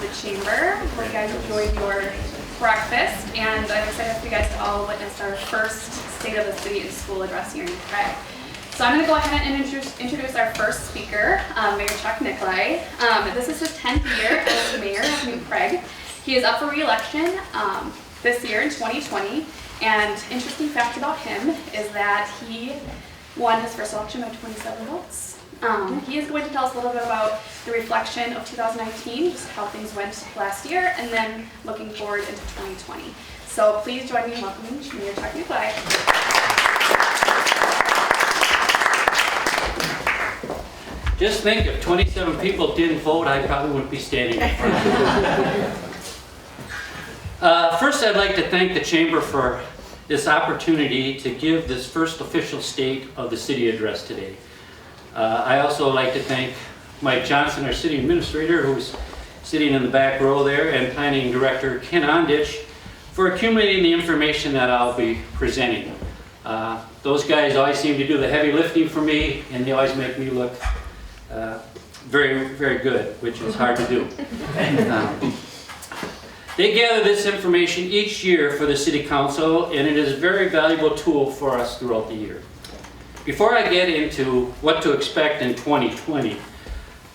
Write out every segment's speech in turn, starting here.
the chamber. Hope you guys enjoyed your breakfast, and I'm excited for you guys to all witness our first State of the City and School address here in Prague. So I'm going to go ahead and introduce our first speaker, Mayor Chuck Nicolai. This is his 10th year as mayor of New Prague. He is up for re-election this year in 2020, and interesting fact about him is that he won his first election by 27 votes. He is going to tell us a little bit about the reflection of 2019, just how things went last year, and then looking forward into 2020. So please join me in welcoming Mayor Chuck Nicolai. Just think, if 27 people didn't vote, I probably wouldn't be standing in front of you. First, I'd like to thank the Chamber for this opportunity to give this first official State of the City address today. I also like to thank Mike Johnson, our City Administrator, who's sitting in the back row there, and Planning Director Ken Ondich for accumulating the information that I'll be presenting. Those guys always seem to do the heavy lifting for me, and they always make me look very, very good, which is hard to do. They gather this information each year for the City Council, and it is a very valuable tool for us throughout the year. Before I get into what to expect in 2020,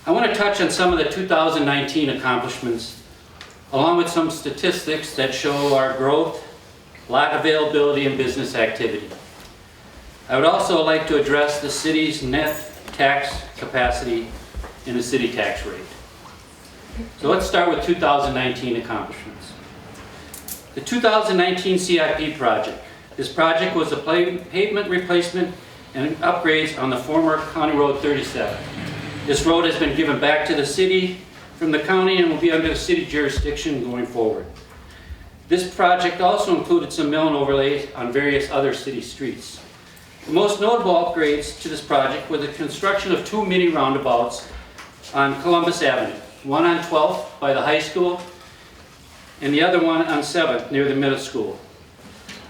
I want to touch on some of the 2019 accomplishments, along with some statistics that show our growth, lot availability, and business activity. I would also like to address the city's net tax capacity and the city tax rate. So let's start with 2019 accomplishments. The 2019 CIP project. This project was a pavement replacement and upgrades on the former County Road 37. This road has been given back to the city from the county and will be under the city jurisdiction going forward. This project also included some mill and overlays on various other city streets. The most notable upgrades to this project were the construction of two mini roundabouts on Columbus Avenue, one on 12th by the high school and the other one on 7th near the middle school.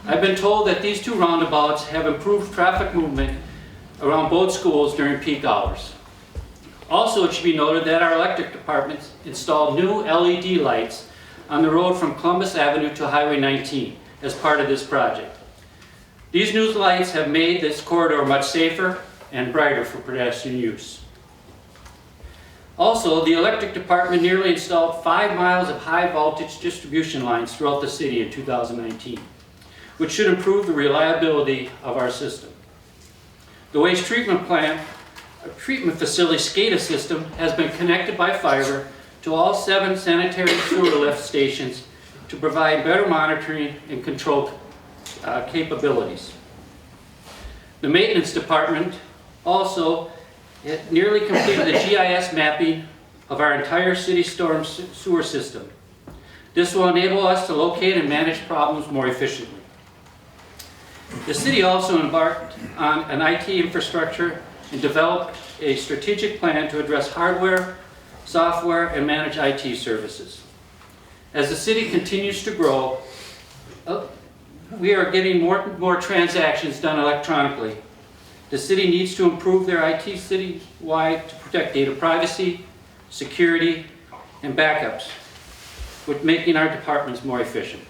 I've been told that these two roundabouts have improved traffic movement around both schools during peak hours. Also, it should be noted that our electric department installed new LED lights on the road from Columbus Avenue to Highway 19 as part of this project. These new lights have made this corridor much safer and brighter for pedestrian use. Also, the electric department nearly installed 5 miles of high voltage distribution lines throughout the city in 2019. Which should improve the reliability of our system. The waste treatment facility SCADA system has been connected by fiber to all 7 sanitary sewer lift stations to provide better monitoring and control capabilities. The maintenance department also nearly completed the GIS mapping of our entire city storm sewer system. This will enable us to locate and manage problems more efficiently. The city also embarked on an IT infrastructure and developed a strategic plan to address hardware, software, and manage IT services. As the city continues to grow, we are getting more transactions done electronically. The city needs to improve their IT citywide to protect data privacy, security, and backups, with making our departments more efficient.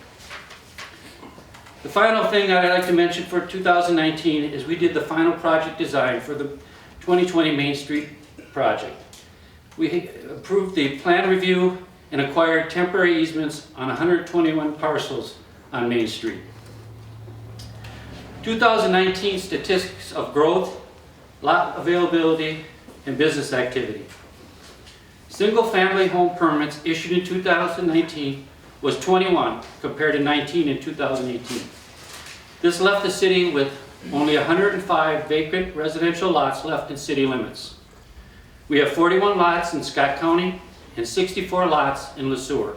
The final thing I'd like to mention for 2019 is we did the final project design for the 2020 Main Street project. We approved the plan review and acquired temporary easements on 121 parcels on Main Street. 2019 statistics of growth, lot availability, and business activity. Single-family home permits issued in 2019 was 21 compared to 19 in 2018. This left the city with only 105 vacant residential lots left in city limits. We have 41 lots in Scott County and 64 lots in Le Sueur.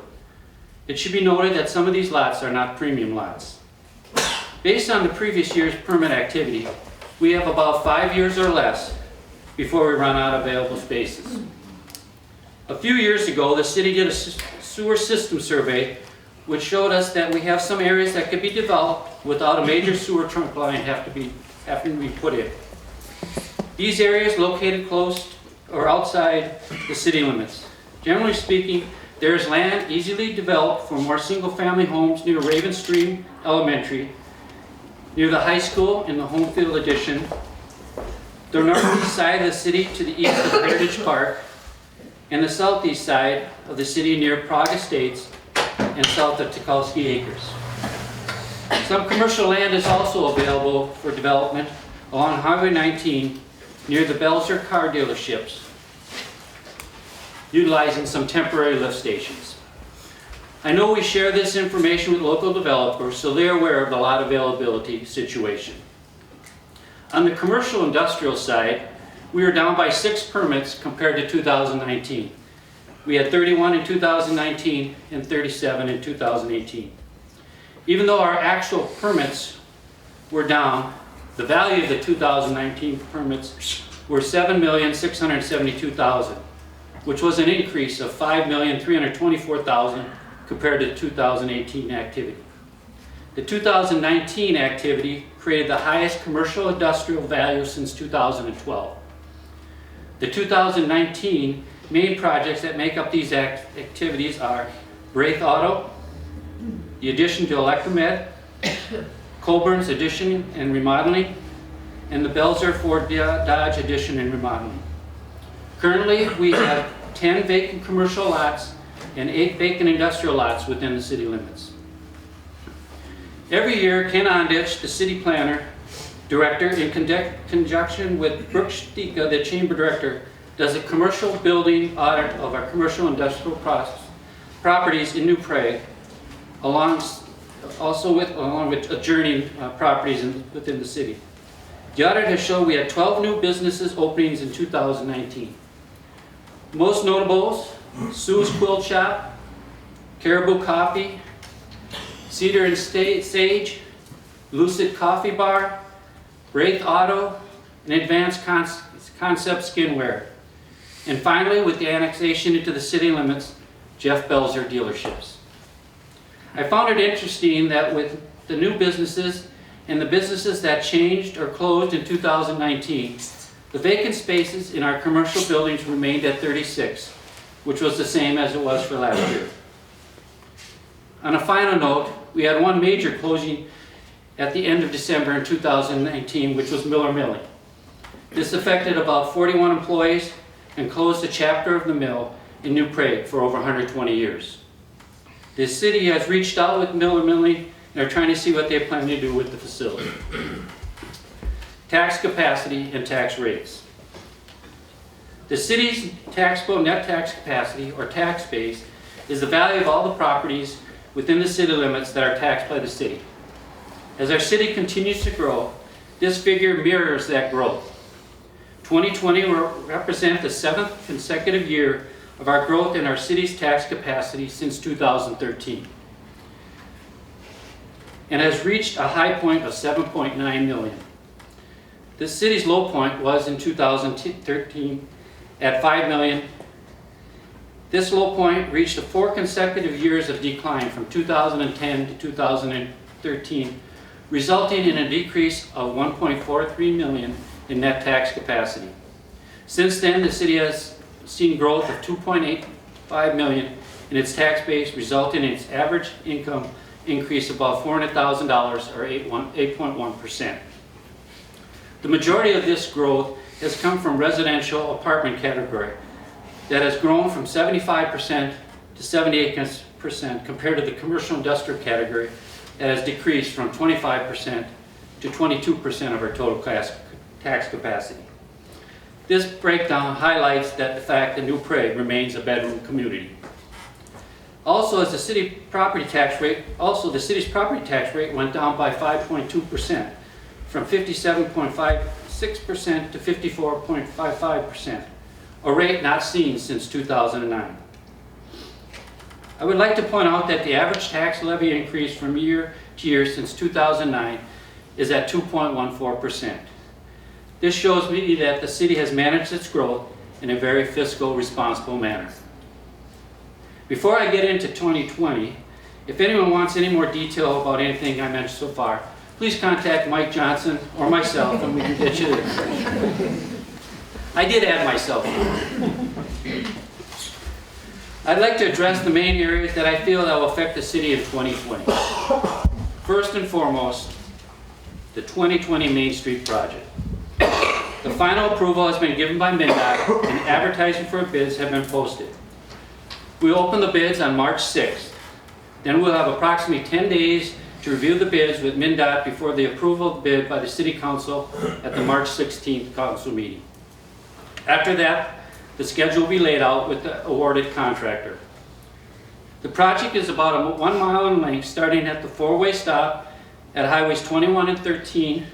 It should be noted that some of these lots are not premium lots. Based on the previous year's permit activity, we have about 5 years or less before we run out of available spaces. A few years ago, the city did a sewer system survey which showed us that we have some areas that could be developed without a major sewer trunk line having to be put in. These areas located close or outside the city limits. Generally speaking, There is land easily developed for more single-family homes near Raven Stream Elementary, near the high school in the Homefield addition, the northeast side of the city to the east of Heritage Park, and the southeast side of the city near Prague Estates and south of Tukalski Acres. Some commercial land is also available for development along Highway 19 near the Belzer car dealerships, utilizing some temporary lift stations. I know we share this information with local developers, so they're aware of the lot availability situation. On the commercial industrial side, we are down by 6 permits compared to 2019. We had 31 in 2019 and 37 in 2018. Even though our actual permits were down, the value of the 2019 permits were $7,672,000, which was an increase of $5,324,000 compared to 2018 activity. The 2019 activity created the highest commercial industrial value since 2012. The 2019 main projects that make up these activities are Wraith Auto, the addition to Electromed, Colburn's addition and remodeling, and the Belzer Ford Dodge addition and remodeling. Currently, we have 10 vacant commercial lots and 8 vacant industrial lots within the city limits. Every year, Ken Ondich, the city planner director, in conjunction with Brooke Stika, the chamber director, does a commercial building audit of our commercial industrial properties in New Prague, along with adjourning properties within the city. The audit has shown we had 12 new businesses openings in 2019. Most notables: Sue's Quilt Shop, Caribou Coffee, Cedar and Sage, Lucid Coffee Bar, Wraith Auto, and Advanced Concept Skinwear. And finally, with the annexation into the city limits, Jeff Belzer dealerships. I found it interesting that with the new businesses and the businesses that changed or closed in 2019, the vacant spaces in our commercial buildings remained at 36, which was the same as it was for last year. On a final note, we had one major closing at the end of December in 2019, which was Miller Milling. This affected about 41 employees and closed a chapter of the mill in New Prague for over 120 years. The city has reached out with Miller Milling and are trying to see what they plan to do with the facility. Tax capacity and tax rates. The city's taxable net tax capacity, or tax base, is the value of all the properties within the city limits that are taxed by the city. As our city continues to grow, this figure mirrors that growth. 2020 will represent the 7th consecutive year of our growth in our city's tax capacity since 2013, and has reached a high point of 7.9 million. The city's low point was in 2013 at 5 million. This low point reached 4 consecutive years of decline from 2010 to 2013, resulting in a decrease of 1.43 million in net tax capacity. Since then, the city has seen growth of 2.85 million in its tax base, resulting in its average income increase above $400,000 or 8.1%. The majority of this growth has come from residential apartment category that has grown from 75% to 78% compared to the commercial industrial category that has decreased from 25% to 22% of our total tax capacity. This breakdown highlights that the fact that New Prague remains a bedroom community. Also, the city's property tax rate went down by 5.2%, from 57.56% to 54.55%, a rate not seen since 2009. I would like to point out that the average tax levy increase from year to year since 2009 is at 2.14%. This shows me that the city has managed its growth in a very fiscal responsible manner. Before I get into 2020, if anyone wants any more detail about anything I mentioned so far, please contact Mike Johnson or myself and we can get you there. I did add myself. I'd like to address the main areas that I feel that will affect the city in 2020. First and foremost, the 2020 Main Street project. The final approval has been given by MnDOT and advertising for bids have been posted. We open the bids on March 6th. Then we'll have approximately 10 days to review the bids with MnDOT before the approval of the bid by the City Council at the March 16th council meeting. After that, the schedule will be laid out with the awarded contractor. The project is about 1 mile in length, starting at the four-way stop at highways 21 and 13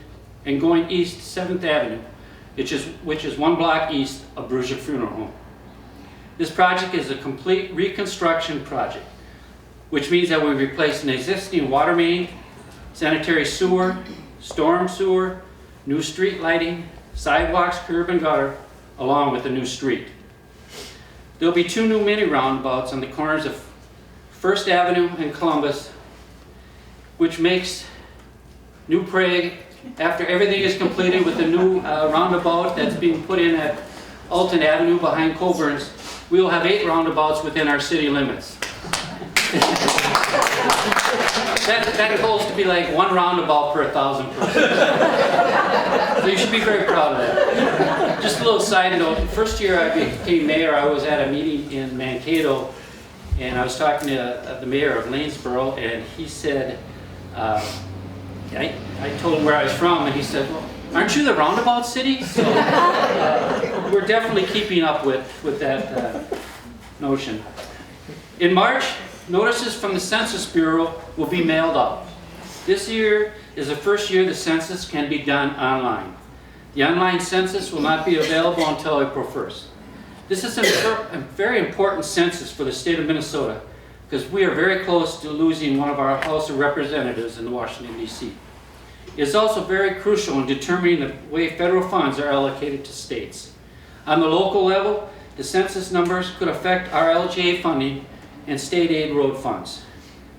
and going east 7th Avenue, which is 1 block east of Brugia Funeral Home. This project is a complete reconstruction project, which means that we replace an existing water main, sanitary sewer, storm sewer, new street lighting, sidewalks, curb and gutter, along with a new street. There'll be 2 new mini roundabouts on the corners of 1st Avenue and Columbus, which makes New Prague, after everything is completed with the new roundabout that's being put in at Alton Avenue behind Coburn's, we will have 8 roundabouts within our city limits. That goes to be like 1 roundabout per 1,000 persons. So you should be very proud of that. Just a little side note, the first year I became mayor, I was at a meeting in Mankato, and I was talking to the mayor of Lanesboro, and he said, I told him where I was from, and he said, well, aren't you the roundabout city? So we're definitely keeping up with that notion. In March, notices from the Census Bureau will be mailed out. This year is the first year the census can be done online. The online census will not be available until April 1st. This is a very important census for the state of Minnesota because we are very close to losing one of our House of Representatives in Washington, D.C. It's also very crucial in determining the way federal funds are allocated to states. On the local level, the census numbers could affect our LGA funding and state aid road funds.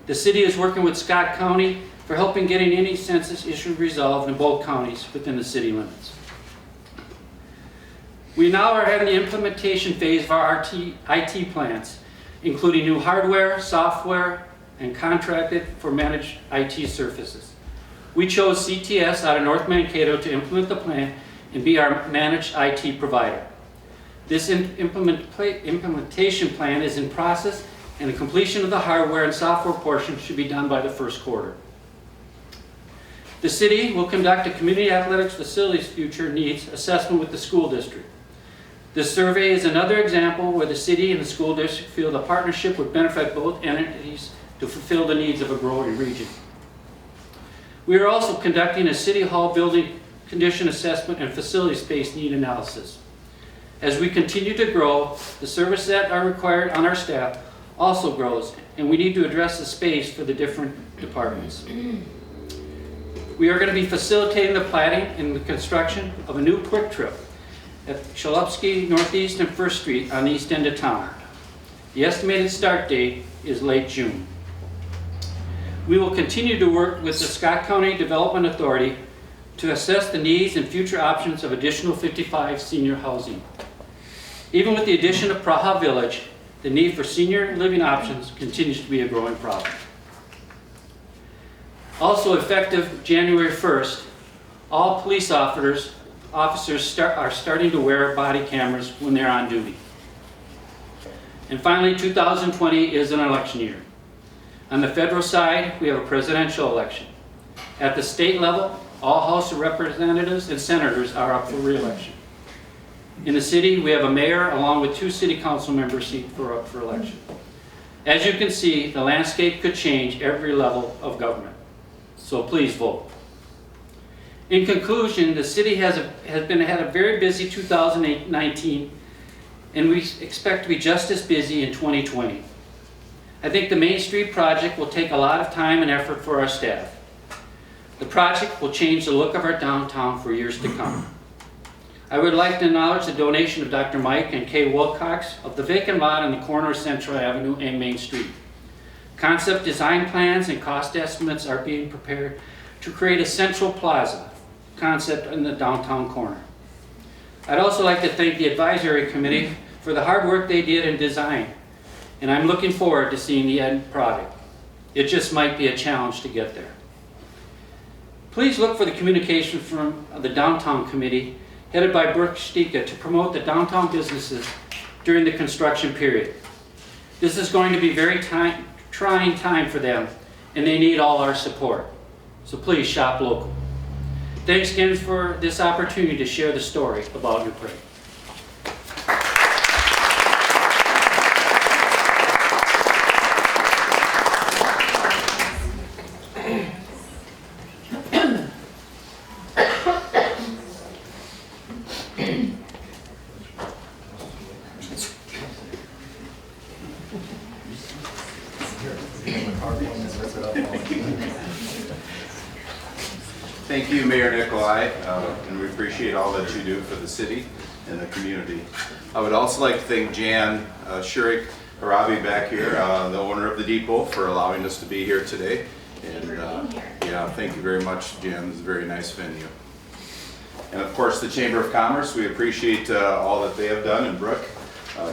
The city is working with Scott County for helping getting any census issue resolved in both counties within the city limits. We now are having the implementation phase of our IT plans, including new hardware, software, and contracted for managed IT services. We chose CTS out of North Mankato to implement the plan and be our managed IT provider. This implementation plan is in process, and the completion of the hardware and software portion should be done by the first quarter. The city will conduct a community athletics facilities future needs assessment with the school district. This survey is another example where the city and the school district feel the partnership would benefit both entities to fulfill the needs of a growing region. We are also conducting a city hall building condition assessment and facility space need analysis. As we continue to grow, the services that are required on our staff also grows, and we need to address the space for the different departments. We are going to be facilitating the planning and the construction of a new quick trip at Chalupski Northeast and 1st Street on the east end of town. The estimated start date is late June. We will continue to work with the Scott County Development Authority to assess the needs and future options of additional 55 senior housing. Even with the addition of Praha Village, the need for senior living options continues to be a growing problem. Also effective January 1st, all police officers are starting to wear body cameras when they're on duty. And finally, 2020 is an election year. On the federal side, we have a presidential election. At the state level, all House of Representatives and Senators are up for re-election. In the city, we have a mayor along with 2 city council members up for election. As you can see, the landscape could change every level of government. So please vote. In conclusion, the city had a very busy 2019, and we expect to be just as busy in 2020. I think the Main Street project will take a lot of time and effort for our staff. The project will change the look of our downtown for years to come. I would like to acknowledge the donation of Dr. Mike and Kay Wilcox of the vacant lot on the corner of Central Avenue and Main Street. Concept design plans and cost estimates are being prepared to create a central plaza concept in the downtown corner. I'd also like to thank the advisory committee for the hard work they did in design and I'm looking forward to seeing the end product. It just might be a challenge to get there. Please look for the communication from the Downtown Committee headed by Brooke Stika to promote the downtown businesses during the construction period. This is going to be a very trying time for them, and they need all our support. So please shop local. Thanks again for this opportunity to share the story about New Prague. Thank you, Mayor Nikolai, and we appreciate all that you do for the city and the community. I would also like to thank Jan Shurik Arabi back here, the owner of the depot, for allowing us to be here today. And yeah, thank you very much, Jan. It's a very nice venue. And of course, the Chamber of Commerce, we appreciate all that they have done, and Brooke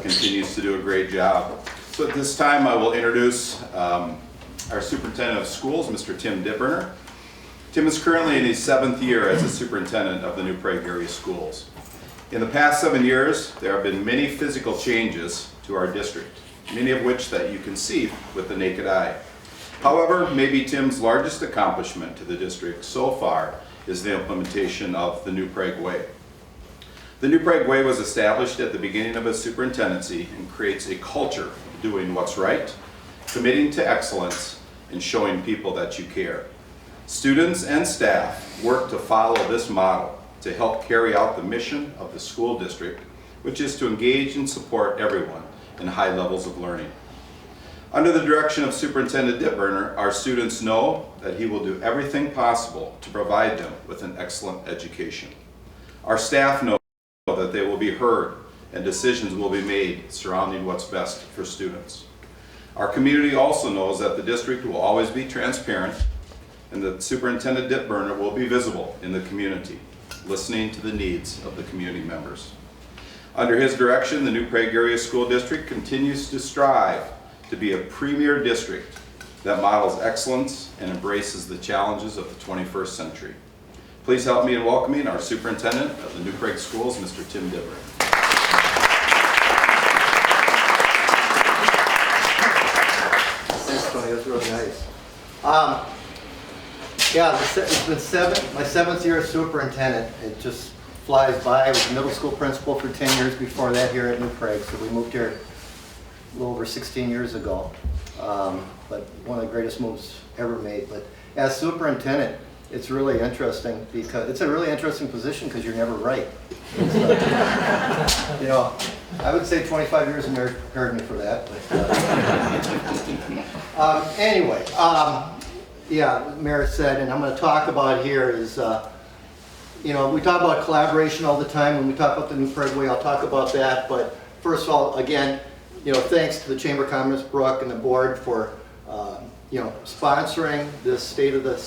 continues to do a great job. So at this time, I will introduce our Superintendent of Schools, Mr. Tim Dipperner. Tim is currently in his 7th year as a superintendent of the New Prague area schools. In the past 7 years, there have been many physical changes to our district, many of which that you can see with the naked eye. However, maybe Tim's largest accomplishment to the district so far is the implementation of the New Prague Way. The New Prague Way was established at the beginning of his superintendency and creates a culture of doing what's right, committing to excellence, and showing people that you care. Students and staff work to follow this model to help carry out the mission of the school district, which is to engage and support everyone in high levels of learning. Under the direction of Superintendent Dipperner, our students know that he will do everything possible to provide them with an excellent education. Our staff know that they will be heard and decisions will be made surrounding what's best for students. Our community also knows that the district will always be transparent and that Superintendent Dipperner will be visible in the community, listening to the needs of the community members. Under his direction, the New Prague Area School District continues to strive to be a premier district that models excellence and embraces the challenges of the 21st century. Please help me in welcoming our Superintendent of the New Prague Schools, Mr. Tim Dipperner. Thanks, Tony. That was really nice. Yeah, it's been my 7th year as superintendent. It just flies by. I was a middle school principal for 10 years before that here at New Prague, so we moved here a little over 16 years ago. But one of the greatest moves ever made. But as superintendent, it's really interesting because it's a really interesting position because you're never right. You know, I would say 25 years and prepared me for that. But, anyway. Yeah, the mayor said, and I'm going to talk about here is, you know, we talk about collaboration all the time. When we talk about the New Prague Way, I'll talk about that. But first of all, again, you know, thanks to the Chamber of Commerce, Brooke, and the board for, you know, sponsoring this State of the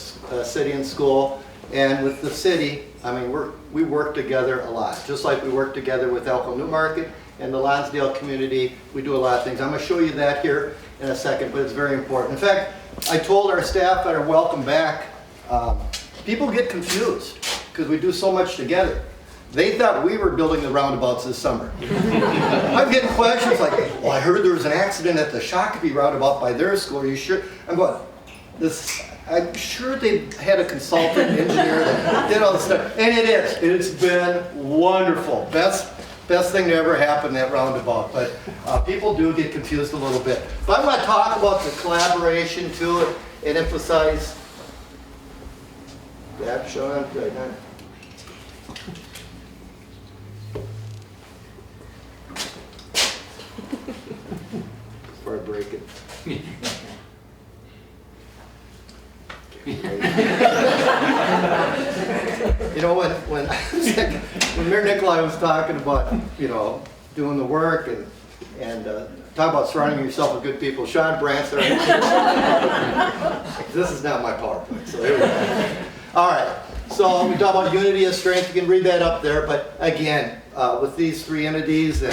City and School. And with the city, I mean, we work together a lot. Just like we work together with Elko Newmarket and the Lonsdale community, we do a lot of things. I'm going to show you that here in a second, but it's very important. In fact, I told our staff that are welcome back, people get confused because we do so much together. They thought we were building the roundabouts this summer. I'm getting questions like, well, I heard there was an accident at the Shakopee roundabout by their school. Are you sure? I'm going, I'm sure they had a consultant engineer that did all this stuff. And it is. It's been wonderful. Best thing to ever happen in that roundabout. But people do get confused a little bit. But I'm going to talk about the collaboration too and emphasize that, Sean, right now. Before I break it. You know, when Mayor Nikolai was talking about, you know, doing the work and talk about surrounding yourself with good people, Sean Branson. This is not my PowerPoint, so here we go. All right, so we talk about unity of strength. You can read that up there, but again, with these three entities,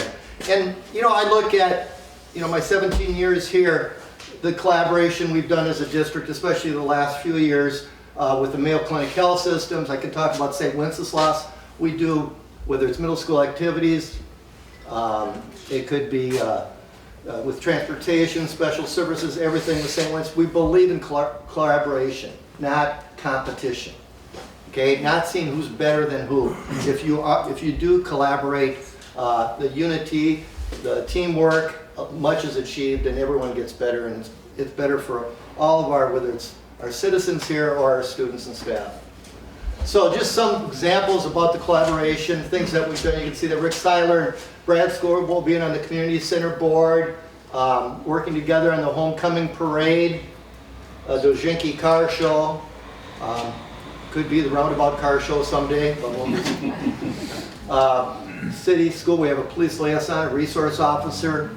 and you know, I look at you know, my 17 years here, the collaboration we've done as a district, especially the last few years with the Mayo Clinic Health Systems. I can talk about St. Wenceslas. We do, whether it's middle school activities, it could be with transportation, special services, everything with St. Wenceslas. We believe in collaboration, not competition. Okay, not seeing who's better than who. If you do collaborate, the unity, the teamwork, much is achieved, and everyone gets better, and it's better for all of our, whether it's our citizens here or our students and staff. So just some examples about the collaboration, things that we've done. You can see that Rick Seiler and Brad Scorable being on the community center board, working together on the homecoming parade, Dojinki car show. Could be the roundabout car show someday, but we'll city, school, we have a police liaison, a resource officer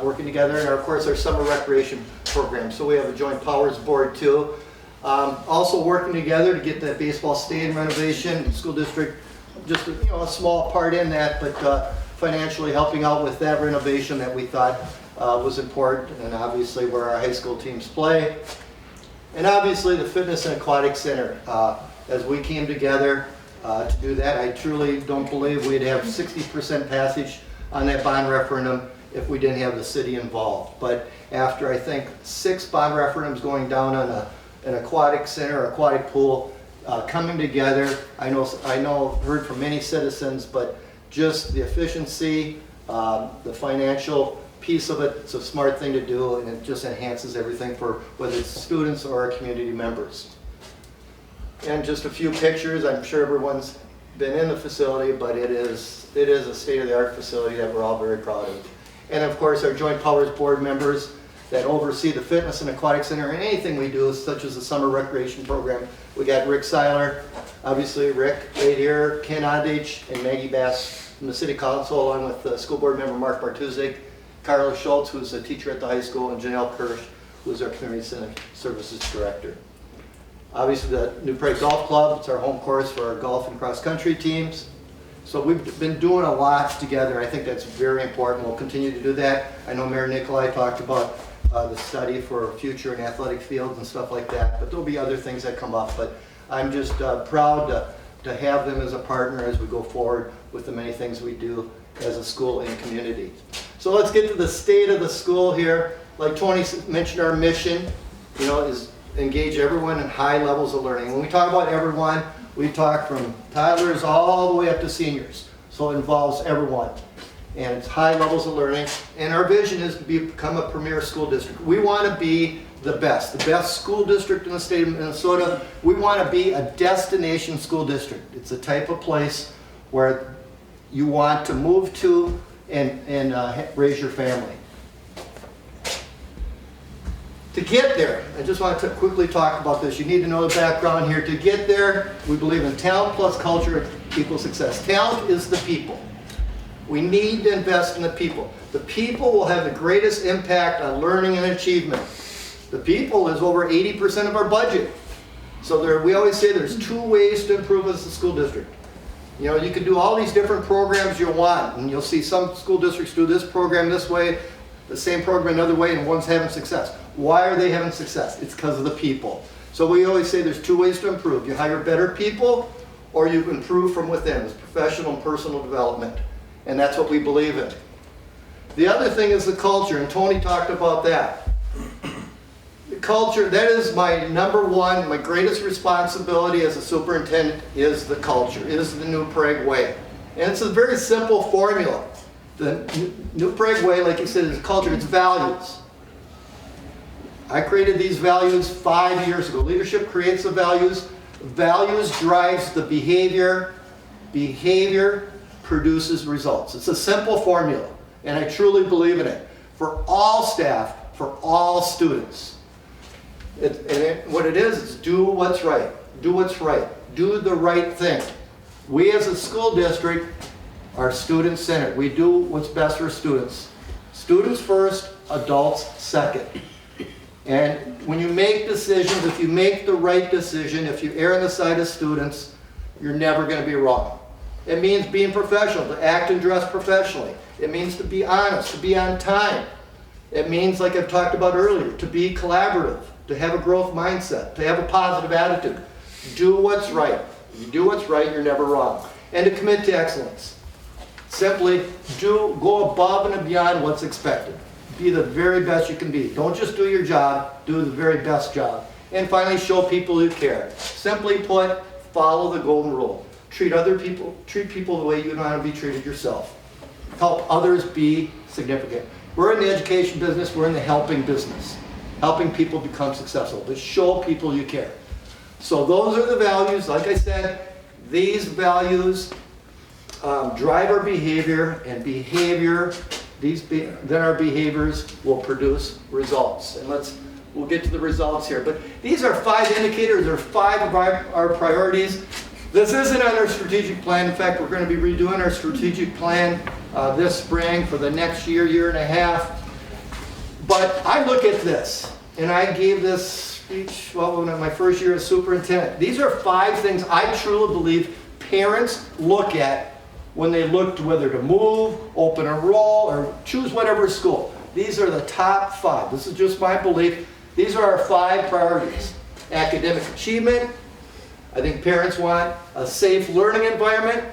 working together, and of course our summer recreation program. So we have a joint powers board too. Also working together to get that baseball stadium renovation. School district, just a small part in that, but financially helping out with that renovation that we thought was important, and obviously where our high school teams play. And obviously the Fitness and Aquatic Center. As we came together to do that, I truly don't believe we'd have 60% passage on that bond referendum if we didn't have the city involved. But after I think 6 bond referendums going down on an aquatic center, aquatic pool, coming together, I know heard from many citizens, but just the efficiency, the financial piece of it, it's a smart thing to do, and it just enhances everything for whether it's students or our community members. And just a few pictures. I'm sure everyone's been in the facility, but it is a state-of-the-art facility that we're all very proud of. And of course, our Joint Powers Board members that oversee the Fitness and Aquatic Center and anything we do, such as the summer recreation program. We got Rick Seiler, obviously Rick right here, Ken Ondich, and Maggie Bass from the City Council, along with School Board member Mark Bartuzik, Carla Schultz, who's a teacher at the high school, and Janelle Kirsch, who's our Community Services Director. Obviously the New Prague Golf Club, it's our home course for our golf and cross-country teams. So we've been doing a lot together. I think that's very important. We'll continue to do that. I know Mayor Nikolai talked about the study for future and athletic fields and stuff like that, but there'll be other things that come up. But I'm just proud to have them as a partner as we go forward with the many things we do as a school and community. So let's get to the state of the school here. Like Tony mentioned, our mission, is engage everyone in high levels of learning. When we talk about everyone, we talk from toddlers all the way up to seniors. So it involves everyone. And it's high levels of learning. And our vision is to become a premier school district. We want to be the best school district in the state of Minnesota. We want to be a destination school district. It's a type of place where you want to move to and raise your family. To get there, I just want to quickly talk about this. You need to know the background here. To get there, we believe in talent plus culture equals success. Talent is the people. We need to invest in the people. The people will have the greatest impact on learning and achievement. The people is over 80% of our budget. So we always say there's 2 ways to improve as a school district. You can do all these different programs you want, and you'll see some school districts do this program this way, the same program another way, and one's having success. Why are they having success? It's because of the people. So we always say there's 2 ways to improve. You hire better people, or you improve from within. It's professional and personal development. And that's what we believe in. The other thing is the culture, and Tony talked about that. The culture, that is my number one, my greatest responsibility as a superintendent is the culture, is the New Prague way. And it's a very simple formula. The New Prague way, like you said, is culture, it's values. I created these values 5 years ago. Leadership creates the values. Values drives the behavior. Behavior produces results. It's a simple formula, and I truly believe in it. For all staff, for all students. What it is do what's right. Do what's right. Do the right thing. We as a school district are student-centered. We do what's best for students. Students first, adults second. And when you make decisions, if you make the right decision, if you err on the side of students, you're never going to be wrong. It means being professional, to act and dress professionally. It means to be honest, to be on time. It means, like I've talked about earlier, to be collaborative, to have a growth mindset, to have a positive attitude. Do what's right. If you do what's right, you're never wrong. And to commit to excellence. Simply go above and beyond what's expected. Be the very best you can be. Don't just do your job, do the very best job. And finally, show people you care. Simply put, follow the golden rule. Treat people the way you want to be treated yourself. Help others be significant. We're in the education business, we're in the helping business. Helping people become successful, but show people you care. So those are the values. Like I said, these values drive our behavior, and then our behaviors will produce results. And we'll get to the results here. But these are 5 indicators, or 5 of our priorities. This isn't on our strategic plan. In fact, we're going to be redoing our strategic plan this spring for the next year and a half. But I look at this, and I gave this speech, well, in my first year as superintendent. These are 5 things I truly believe parents look at when they look to whether to move, open enroll, or choose whatever school. These are the top 5. This is just my belief. These are our 5 priorities. Academic achievement. I think parents want a safe learning environment.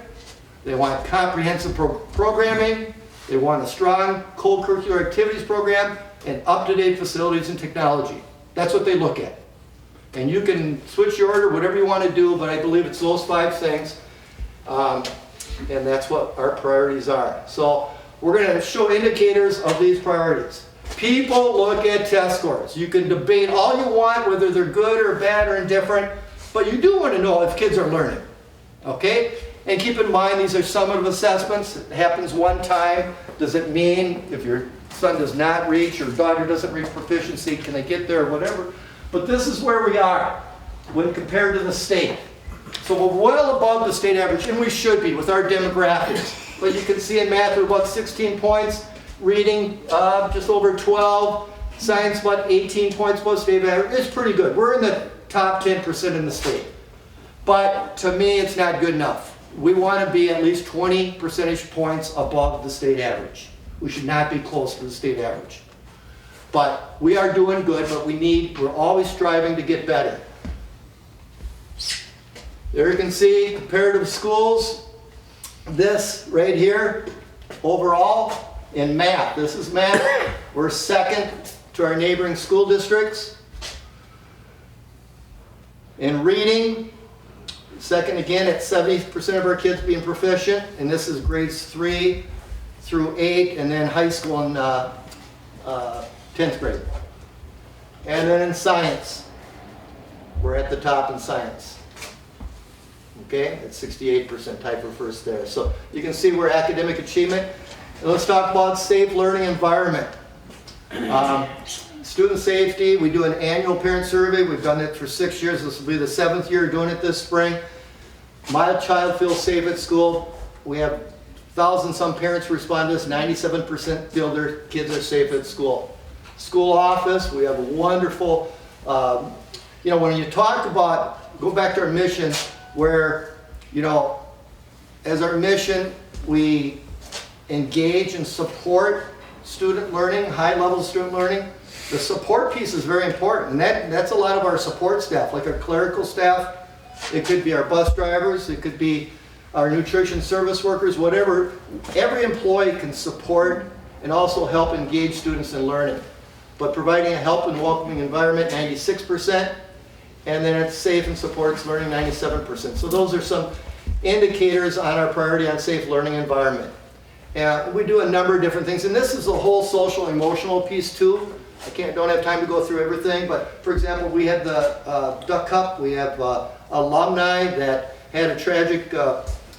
They want comprehensive programming. They want a strong co-curricular activities program and up-to-date facilities and technology. That's what they look at. And you can switch your order, whatever you want to do, but I believe it's those 5 things. And that's what our priorities are. So we're going to show indicators of these priorities. People look at test scores. You can debate all you want whether they're good or bad or indifferent, but you do want to know if kids are learning. Okay? And keep in mind, these are summative assessments. It happens one time. Does it mean if your son does not reach or daughter doesn't reach proficiency, can they get there or whatever? But this is where we are when compared to the state. So we're well above the state average, and we should be with our demographics. But you can see in math we're about 16 points, reading just over 12, science about 18 points above state average. It's pretty good. We're in the top 10% in the state. But to me, it's not good enough. We want to be at least 20 percentage points above the state average. We should not be close to the state average. But we are doing good, but we're always striving to get better. There you can see comparative schools. This right here, overall, in math. This is math. We're second to our neighboring school districts. In reading, second again at 70% of our kids being proficient. And this is grades 3 through 8, and then high school in 10th grade. And then in science, we're at the top in science. Okay, at 68%, tied for first there. So you can see we're academic achievement. And let's talk about safe learning environment. Student safety, we do an annual parent survey. We've done it for 6 years. This will be the 7th year doing it this spring. My child feels safe at school. We have 1,000-some parents respond to this. 97% feel their kids are safe at school. School office, we have a wonderful, when you talk about, go back to our mission, where, as our mission, we engage and support student learning, high level student learning. The support piece is very important, and that's a lot of our support staff, like our clerical staff. It could be our bus drivers, it could be our nutrition service workers, whatever. Every employee can support and also help engage students in learning. But providing a help and welcoming environment, 96%. And then it's safe and supports learning, 97%. So those are some indicators on our priority on safe learning environment. And we do a number of different things. And this is a whole social emotional piece too. Don't have time to go through everything, but for example, we had the Duck Cup. We have alumni that had a tragic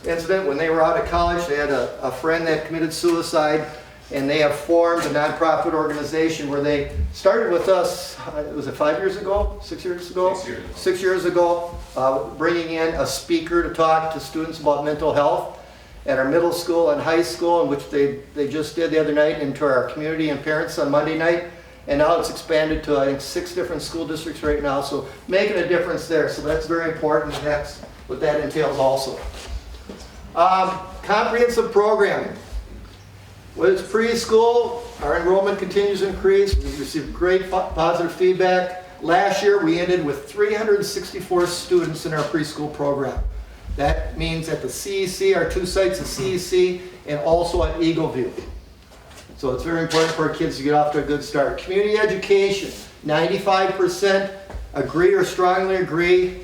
incident when they were out of college. They had a friend that committed suicide, and they have formed a nonprofit organization where they started with us, was it 5 years ago? 6 years ago? 6 years ago. 6 years ago, bringing in a speaker to talk to students about mental health at our middle school and high school, in which they just did the other night, into our community and parents on Monday night. And now it's expanded to, I think, 6 different school districts right now, so making a difference there. So that's very important, and that's what that entails also. Comprehensive programming. With preschool, our enrollment continues to increase. We've received great positive feedback. Last year, we ended with 364 students in our preschool program. That means at the CEC, our 2 sites at CEC, and also at Eagleview. So it's very important for our kids to get off to a good start. Community education, 95% agree or strongly agree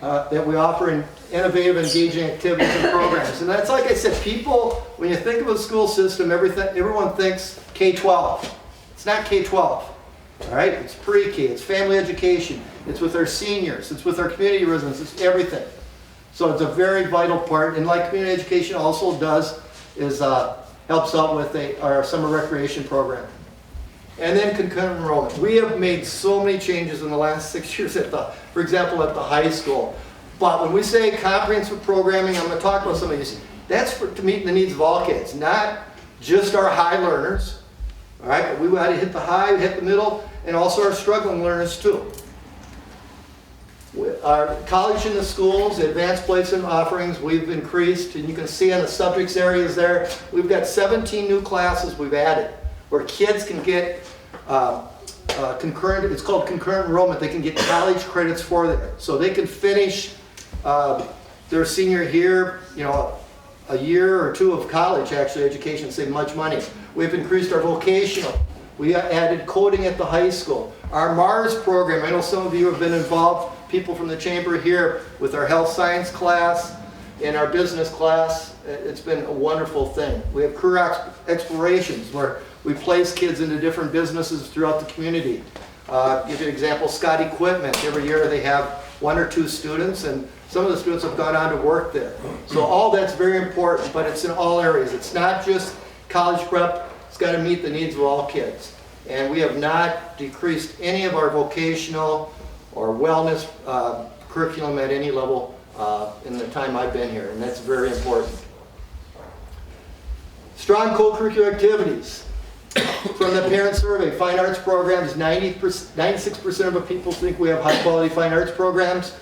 that we offer innovative, engaging activities and programs. And that's, like I said, people, when you think of a school system, everyone thinks K-12. It's not K-12, all right? It's pre-K, it's family education, it's with our seniors, it's with our community residents, it's everything. So it's a very vital part, and like community education also does, is helps out with our summer recreation program. And then concurrent enrollment. We have made so many changes in the last 6 years for example, at the high school. But when we say comprehensive programming, I'm going to talk about some of these. That's to meet the needs of all kids, not just our high learners. All right, but we got to hit the high, hit the middle, and also our struggling learners too. Our college in the schools, advanced placement offerings, we've increased, and you can see on the subjects areas there, we've got 17 new classes we've added, where kids can get concurrent, it's called concurrent enrollment, they can get college credits for that. So they can finish their senior year, a year or 2 of college, actually, education, save much money. We've increased our vocational. We added coding at the high school. Our MARS program, I know some of you have been involved, people from the chamber here, with our health science class and our business class. It's been a wonderful thing. We have career explorations where we place kids into different businesses throughout the community. Give you an example, Scott Equipment. Every year they have 1 or 2 students, and some of the students have gone on to work there. So all that's very important, but it's in all areas. It's not just college prep. It's got to meet the needs of all kids. And we have not decreased any of our vocational or wellness curriculum at any level in the time I've been here, and that's very important. Strong co-curricular activities. From the parent survey, fine arts programs, 96% of the people think we have high quality fine arts programs.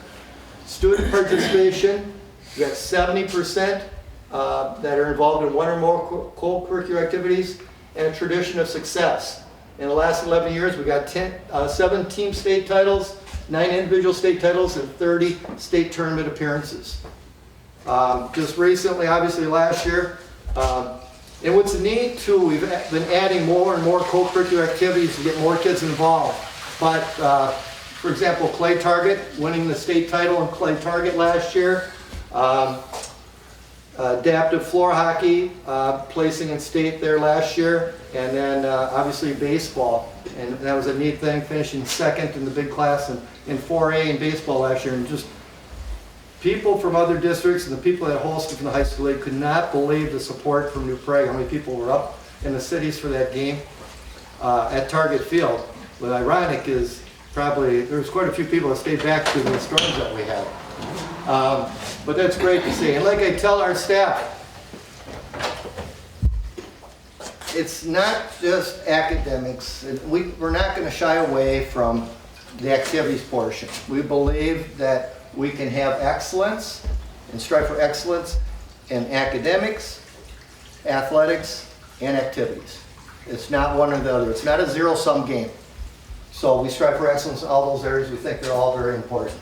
Student participation, we got 70% that are involved in 1 or more co-curricular activities, and a tradition of success. In the last 11 years, we got 7 team state titles, 9 individual state titles, and 30 state tournament appearances. Just recently, obviously last year, and what's neat too, we've been adding more and more co-curricular activities to get more kids involved. But for example, clay target, winning the state title in clay target last year. Adaptive floor hockey, placing in state there last year. And then obviously baseball. And that was a neat thing, finishing 2nd in the big class in 4A in baseball last year. And just people from other districts and the people at Holston from the high school, they could not believe the support from New Prague, how many people were up in the cities for that game at Target Field. But ironic is probably, there was quite a few people that stayed back through the storms that we had. But that's great to see. And like I tell our staff, it's not just academics. We're not going to shy away from the activities portion. We believe that we can have excellence and strive for excellence in academics, athletics, and activities. It's not one or the other. It's not a zero-sum game. So we strive for excellence in all those areas. We think they're all very important.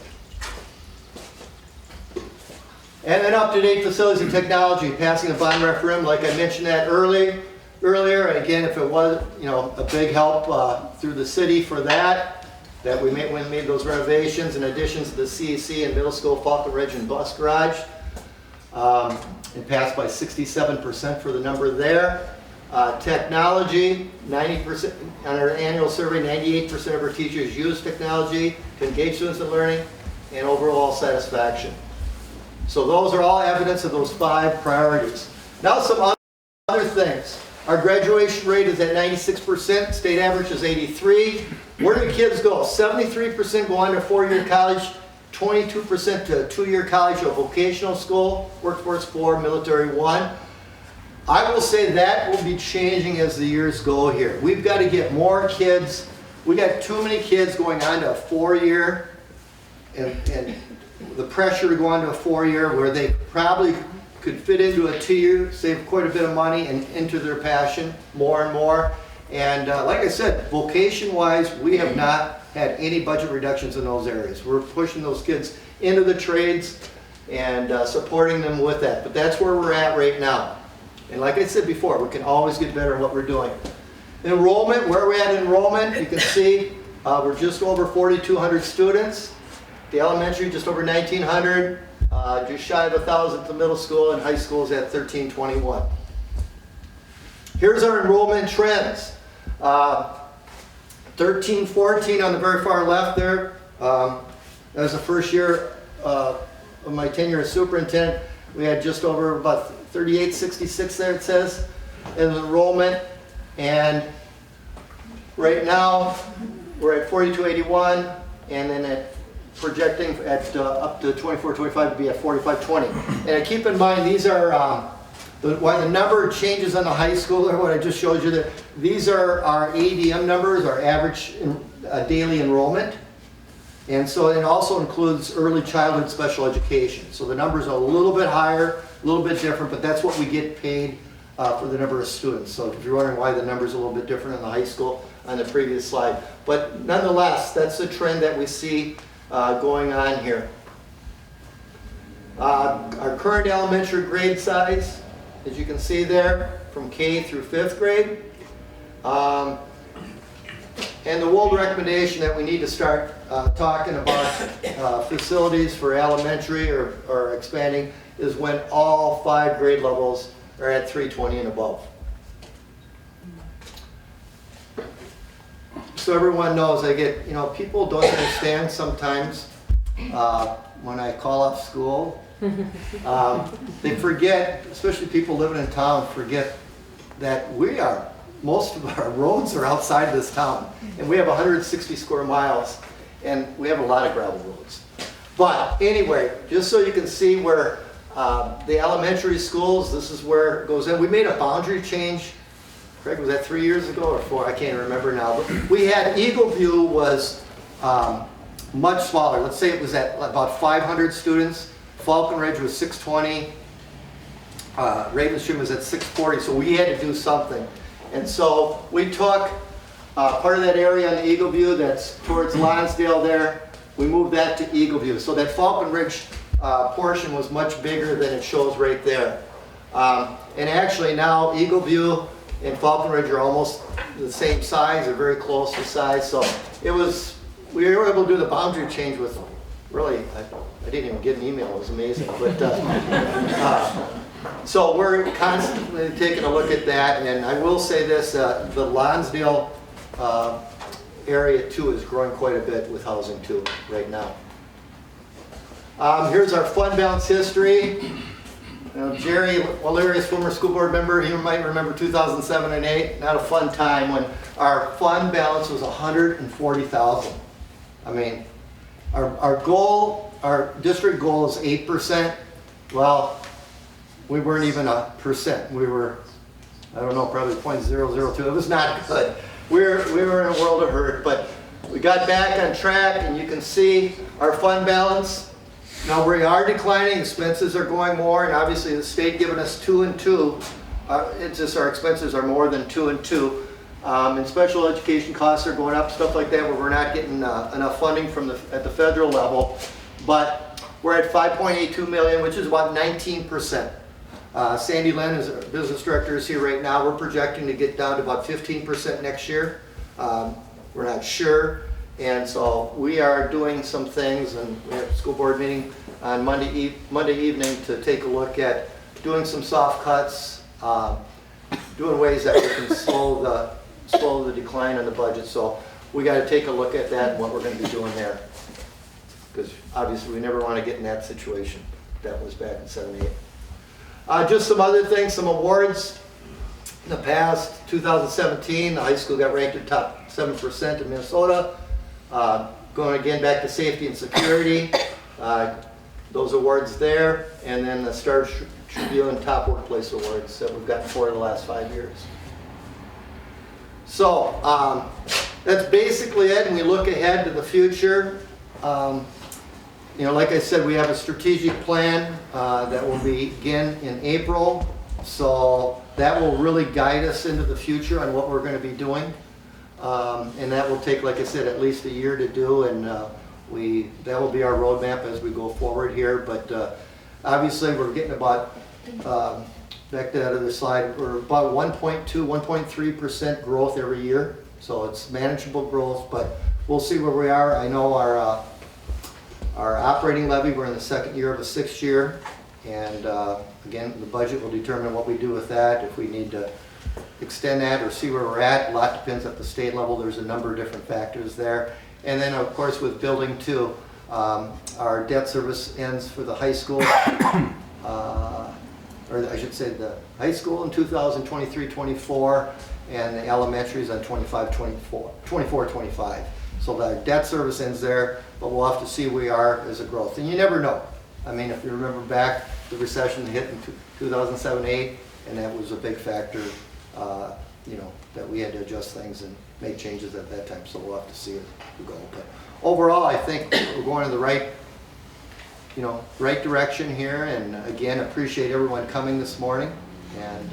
And then up-to-date facilities and technology, passing the bond referendum, like I mentioned that earlier. And again, if it was, a big help through the city for that we made those renovations in addition to the CEC and middle school, Falcon Ridge and bus garage. It passed by 67% for the number there. Technology, 90%, on our annual survey, 98% of our teachers use technology to engage students in learning, and overall satisfaction. So those are all evidence of those 5 priorities. Now some other things. Our graduation rate is at 96%, state average is 83%. Where do kids go? 73% go on to 4-year college, 22% to 2-year college or vocational school, workforce 4, military 1. I will say that will be changing as the years go here. We've got to get more kids. We got too many kids going on to a 4-year, and the pressure to go on to a 4-year where they probably could fit into a tier, save quite a bit of money, and into their passion more and more. And like I said, vocation-wise, we have not had any budget reductions in those areas. We're pushing those kids into the trades and supporting them with that. But that's where we're at right now. And like I said before, we can always get better at what we're doing. Enrollment, where are we at in enrollment? You can see we're just over 4,200 students. The elementary, just over 1,900. Just shy of 1,000 at the middle school, and high school is at 1,321. Here's our enrollment trends. 13-14 on the very far left there. That was the first year of my tenure as superintendent. We had just over about 3866 there, it says, in enrollment. And right now, we're at 4281, and then at projecting at up to 24-25 to be at 45-20. And keep in mind, these are why the number changes on the high school, or what I just showed you there. These are our ADM numbers, our average daily enrollment. And so it also includes early childhood special education. So the numbers are a little bit higher, a little bit different, but that's what we get paid for the number of students. So if you're wondering why the number's a little bit different in the high school on the previous slide. But nonetheless, that's the trend that we see going on here. Our current elementary grade size, as you can see there, from K through 5th grade. And the world recommendation that we need to start talking about facilities for elementary or expanding is when all 5 grade levels are at 320 and above. So everyone knows, I get, people don't understand sometimes when I call off school. They forget, especially people living in town, forget that most of our roads are outside this town. And we have 160 square miles, and we have a lot of gravel roads. But anyway, just so you can see where the elementary schools, this is where it goes in. We made a boundary change. Craig, was that 3 years ago or 4? I can't remember now. But we had Eagle View was much smaller. Let's say it was at about 500 students. Falcon Ridge was 620. Ravenstream was at 640. So we had to do something. And so we took part of that area on the Eagle View that's towards Lonsdale there. We moved that to Eagle View. So that Falcon Ridge portion was much bigger than it shows right there. And actually now Eagle View and Falcon Ridge are almost the same size. They're very close to size. So we were able to do the boundary change with, really, I didn't even get an email. It was amazing. But so we're constantly taking a look at that. And I will say this, the Lonsdale area too is growing quite a bit with housing too right now. Here's our fund balance history. Jerry O'Leary is former school board member. He might remember 2007 and 8. Not a fun time when our fund balance was $140,000. I mean, our goal, our district goal is 8%. Well, we weren't even 1%. We were, I don't know, probably 0.002. It was not good. We were in a world of hurt, but we got back on track, and you can see our fund balance. Now we are declining, expenses are going more, and obviously the state giving us 2 and 2. It's just our expenses are more than 2 and 2. And special education costs are going up, stuff like that, where we're not getting enough funding from at the federal level. But we're at $5.82 million, which is about 19%. Sandy Lynn is our business director, is here right now. We're projecting to get down to about 15% next year. We're not sure. And so we are doing some things, and we have a school board meeting on Monday evening to take a look at doing some soft cuts, doing ways that we can slow the decline in the budget. So we got to take a look at that and what we're going to be doing there, because obviously we never want to get in that situation. That was back in 7, 8. Just some other things, some awards. In the past, 2017, the high school got ranked in top 7% in Minnesota. Going again back to safety and security, those awards there, and then the Star Tribune Top Workplace Awards that we've gotten 4 of the last 5 years. So that's basically it, and we look ahead to the future. You know, like I said, we have a strategic plan that will begin in April. So that will really guide us into the future on what we're going to be doing. And that will take, like I said, at least a year to do, and that will be our roadmap as we go forward here. But obviously, we're getting about, back to that other slide, we're about 1.2, 1.3% growth every year. So it's manageable growth, but we'll see where we are. I know our operating levy, we're in the second year of a 6th year. And again, the budget will determine what we do with that, if we need to extend that or see where we're at. A lot depends at the state level. There's a number of different factors there. And then of course with building 2, our debt service ends for the high school, or I should say the high school in 2023-24 and the elementaries on 24-25. So the debt service ends there, but we'll have to see where we are as a growth. And you never know. I mean, if you remember back, the recession hit in 2007-8, and that was a big factor, you know, that we had to adjust things and make changes at that time. So we'll have to see it go. But overall, I think we're going in the right direction here. And again, appreciate everyone coming this morning. And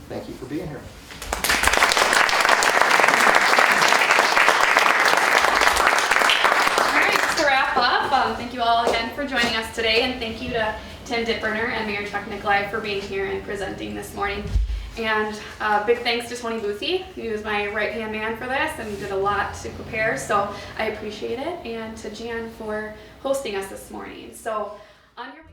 thank you for being here. Thank you all again for joining us today, and thank you to Tim Dittberner and Mayor Chuck Nicolai for being here and presenting this morning. And big thanks to Tony Boothie, he was my right-hand man for this, and he did a lot to prepare, so I appreciate it, and to Jan for hosting us this morning. So on your